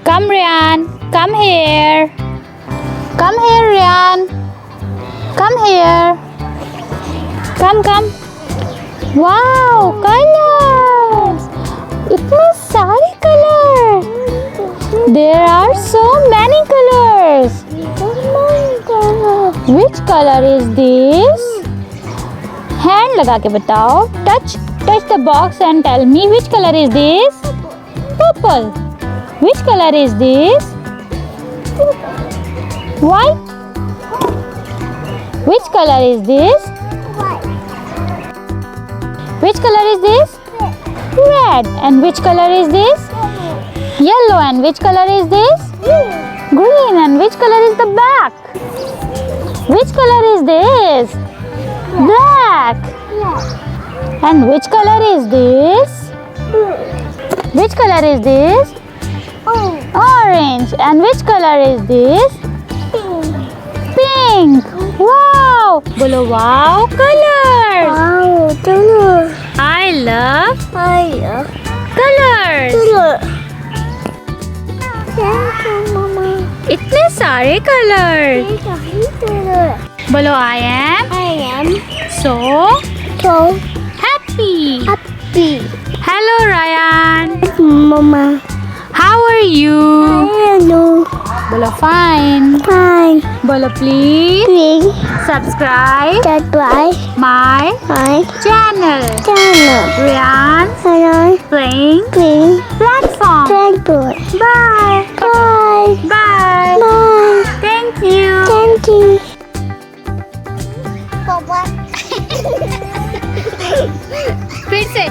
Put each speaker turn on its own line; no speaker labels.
Come, Ryan. Come here. Come here, Ryan. Come here. Come. Wow, colors. इतने सारे colors. There are so many colors. Which color is this? Hand लगा के बताओ. Touch the box and tell me which color is this? Purple. Which color is this? White. Which color is this? Which color is this? Red. And which color is this? Yellow. And which color is this? Green. And which color is the back? Which color is this? Black. And which color is this? Which color is this? Orange. And which color is this? Pink. Wow. Bolo wow colors.
Wow, color.
I love
Color.
colors.
Thank you, Mama.
इतने सारे colors.
Color.
Bolo I am so
So
happy.
happy.
Hello Ryan.
Mama.
How are you?
Hello.
Bolo fine.
Hi.
Bolo please
Big.
subscribe
That's why
my
I
channel.
channel.
Ryan
And
playing
green
platform.
blackboard.
Bye.
Bye.
Bye.
Bye.
Thank you.
Thank you. Papa.
फिर से